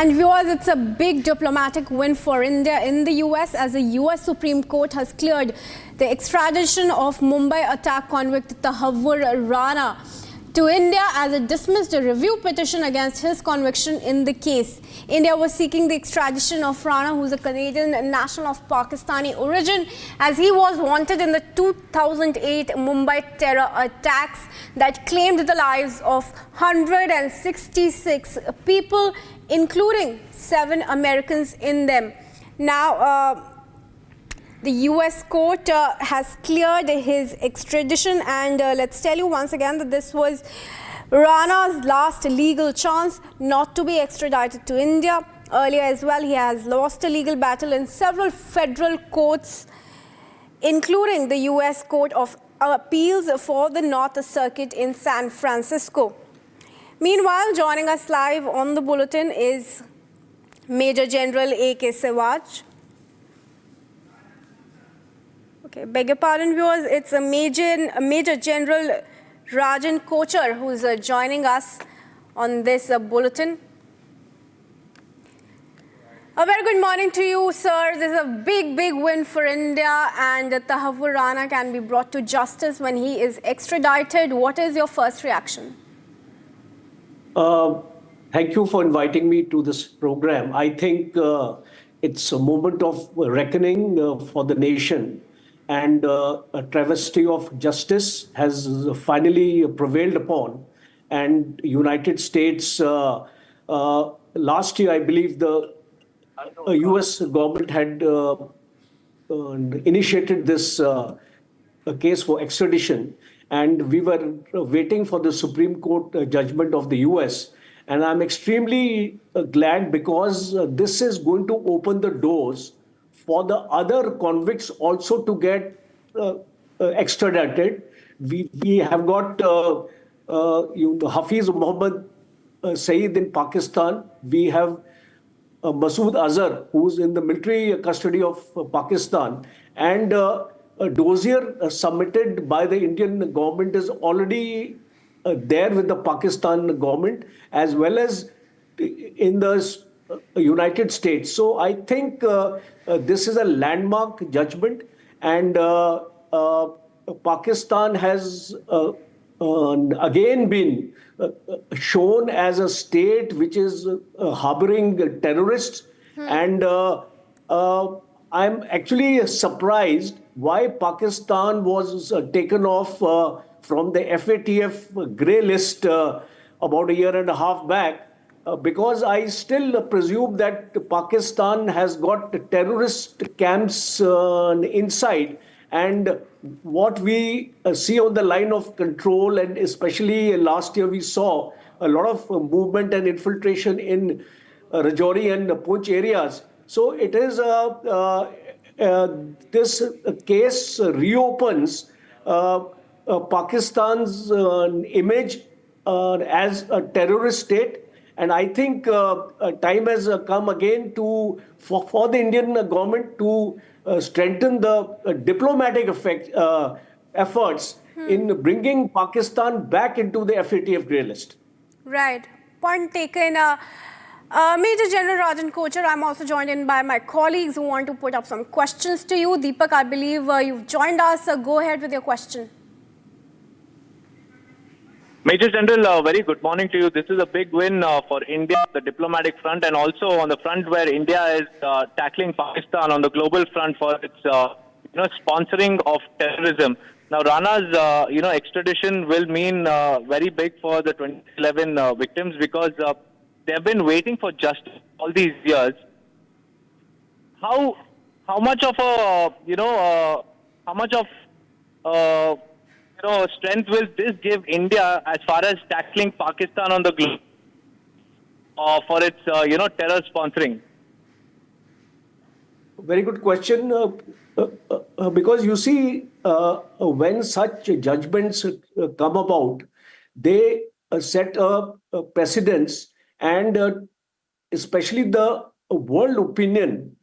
And viewers, it's a big diplomatic win for India in the US as the US Supreme Court has cleared the extradition of Mumbai-attack convict Tahawwur Rana to India as it dismissed a review petition against his conviction in the case. India was seeking the extradition of Rana, who is a Canadian national of Pakistani origin, as he was wanted in the 2008 Mumbai terror attacks that claimed the lives of 166 people, including 7 Americans in them. Now, the US court has cleared his extradition, and let's tell you once again that this was Rana's last legal chance not to be extradited to India. Earlier as well, he has lost a legal battle in several federal courts, including the US Court of Appeals for the North Circuit in San Francisco. Meanwhile, joining us live on the bulletin is Major General A.K. Sewaj. Okay, beg your pardon, viewers. It's a Major General Rajan Kochar who's joining us on this bulletin. A very good morning to you, sir. This is a big win for India, and Tahawwur Rana can be brought to justice when he is extradited. What is your first reaction? Thank you for inviting me to this program. I think it's a moment of reckoning for the nation, and a travesty of justice has finally prevailed upon. And United States, last year, I believe the US government had initiated this case for extradition, and we were waiting for the Supreme Court judgment of the US. And I'm extremely glad, because this is going to open the doors for the other convicts also to get extradited. We have got Hafiz Muhammad Saeed in Pakistan. We have Masood Azhar, who's in the military custody of Pakistan. And a dossier submitted by the Indian government is already there with the Pakistan government, as well as in the United States. So I think this is a landmark judgment, and Pakistan has again been shown as a state which is harboring terrorists. And I'm actually surprised why Pakistan was taken off from the FATF grey list about a year and a half back, because I still presume that Pakistan has got terrorist camps inside. And what we see on the line of control, and especially last year we saw a lot of movement and infiltration in Rajouri and Poonch areas. So it is this case reopens Pakistan's image as a terrorist state. And I think time has come again for the Indian government to strengthen the diplomatic efforts in bringing Pakistan back into the FATF grey list. Right. Point taken. Major General Rajan Kochar, I'm also joined in by my colleagues who want to put up some questions to you. Deepak, I believe you've joined us. Go ahead with your question. Major General, very good morning to you. This is a big win for India on the diplomatic front, and also on the front where India is tackling Pakistan on the global front for its sponsoring of terrorism. Now, Rana's extradition will mean very big for the 2011 victims, because they have been waiting for justice all these years. How much of strength will this give India as far as tackling Pakistan on the globe for its terror sponsoring? Very good question. Because you see, when such judgments come about, they set up precedents, and especially the world opinion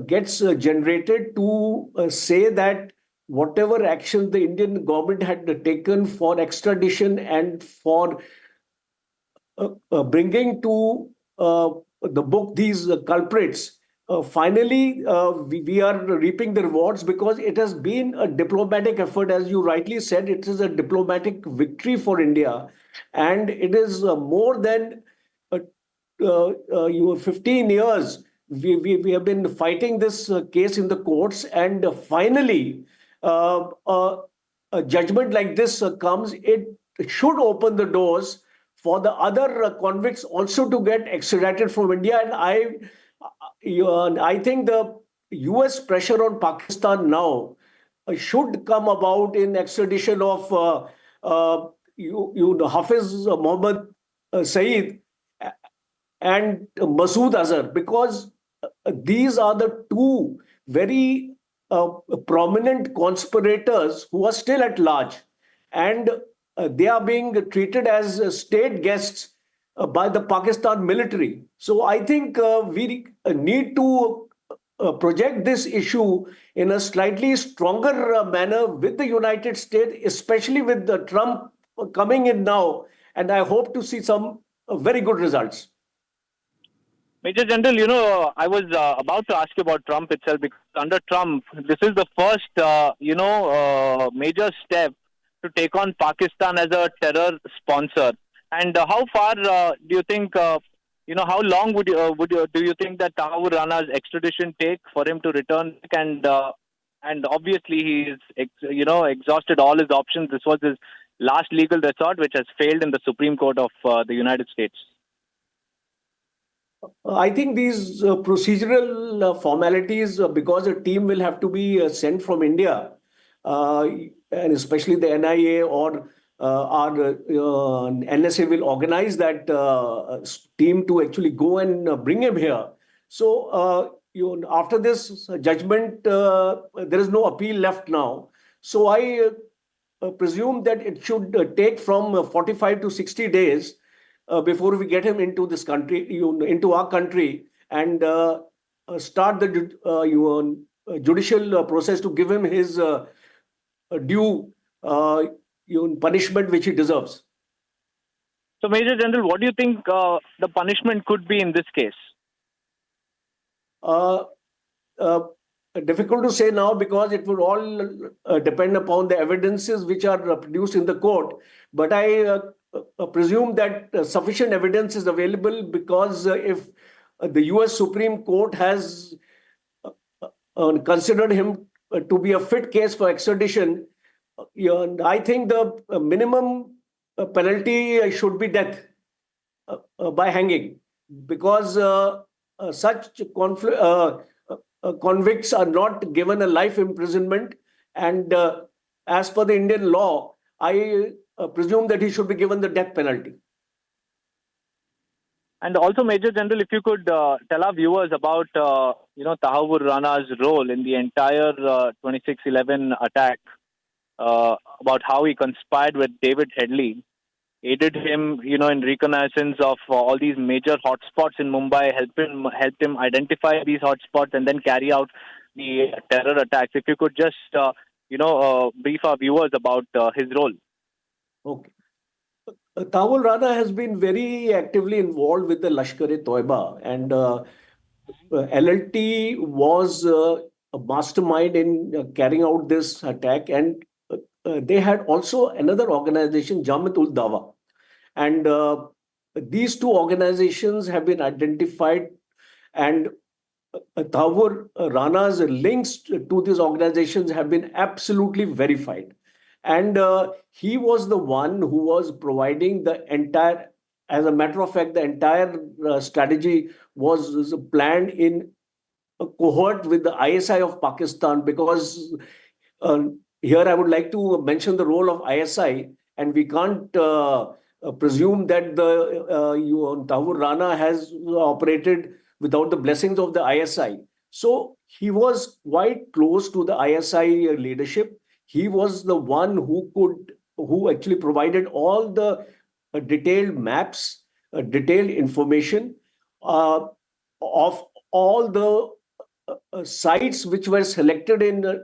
gets generated to say that whatever action the Indian government had taken for extradition and for bringing to the book these culprits, finally we are reaping the rewards because it has been a diplomatic effort. As you rightly said, it is a diplomatic victory for India. And it is more than 15 years. We have been fighting this case in the courts, and finally, a judgment like this comes. It should open the doors for the other convicts also to get extradited from India. And I think the US pressure on Pakistan now should come about in extradition of Hafiz Mohammed Saeed and Masood Azhar, because these are the two very prominent conspirators who are still at large, and they are being treated as state guests by the Pakistan military. So I think we need to project this issue in a slightly stronger manner with the United States, especially with the Trump coming in now, and I hope to see some very good results. Major General, I was about to ask you about Trump itself, because under Trump, this is the first, major step to take on Pakistan as a terror sponsor. And how far do you think, how long do you think that Tahawwur Rana's extradition take for him to return? And obviously he's, exhausted all his options. This was his last legal resort, which has failed in the Supreme Court of the United States. I think these procedural formalities, because a team will have to be sent from India, and especially the NIA or our NSA will organize that team to actually go and bring him here. So after this judgment, there is no appeal left now. So I presume that it should take from 45 to 60 days before we get him into this country, into our country, and start the judicial process to give him his due punishment which he deserves. So, Major General, what do you think the punishment could be in this case? Difficult to say now, because it would all depend upon the evidences which are produced in the court. But I presume that sufficient evidence is available, because if the US Supreme Court has considered him to be a fit case for extradition, I think the minimum penalty should be death by hanging, because such convicts are not given a life imprisonment, and as per the Indian law, I presume that he should be given the death penalty. And also, Major General, if you could tell our viewers about Tahawwur Rana's role in the entire 26/11 attack, about how he conspired with David Headley, aided him, in reconnaissance of all these major hotspots in Mumbai, helped him identify these hotspots and then carry out the terror attacks. If you could just, brief our viewers about his role. Okay. Tahawwur Rana has been very actively involved with the Lashkar-e-Toiba, and LLT was a mastermind in carrying out this attack, and they had also another organization, Jamaat-ul-Dawa. And these two organizations have been identified, and Tahawwur Rana's links to these organizations have been absolutely verified. And he was the one who was providing the entire, as a matter of fact, the entire strategy was planned in a cohort with the ISI of Pakistan, because here I would like to mention the role of ISI, and we can't presume that the Tahawwur Rana has operated without the blessings of the ISI. So he was quite close to the ISI leadership. He was the one who actually provided all the detailed maps, detailed information of all the sites which were selected in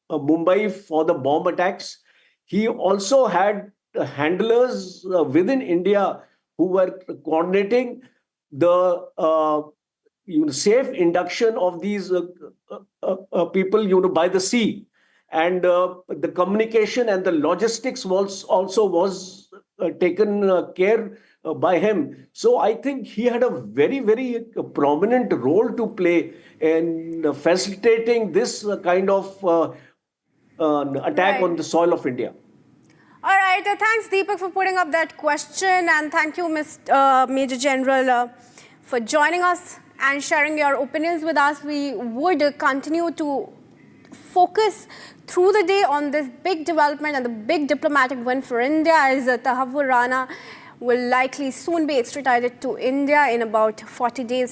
Mumbai for the bomb attacks. He also had handlers within India who were coordinating the safe induction of these people, by the sea, and the communication and the logistics was taken care by him. So I think he had a very, very prominent role to play in facilitating this kind of attack on the soil of India. All right. Thanks, Deepak, for putting up that question. And thank you, Major General, for joining us and sharing your opinions with us. We would continue to focus through the day on this big development and the big diplomatic win for India, as Tahawwur Rana will likely soon be extradited to India in about 40 days'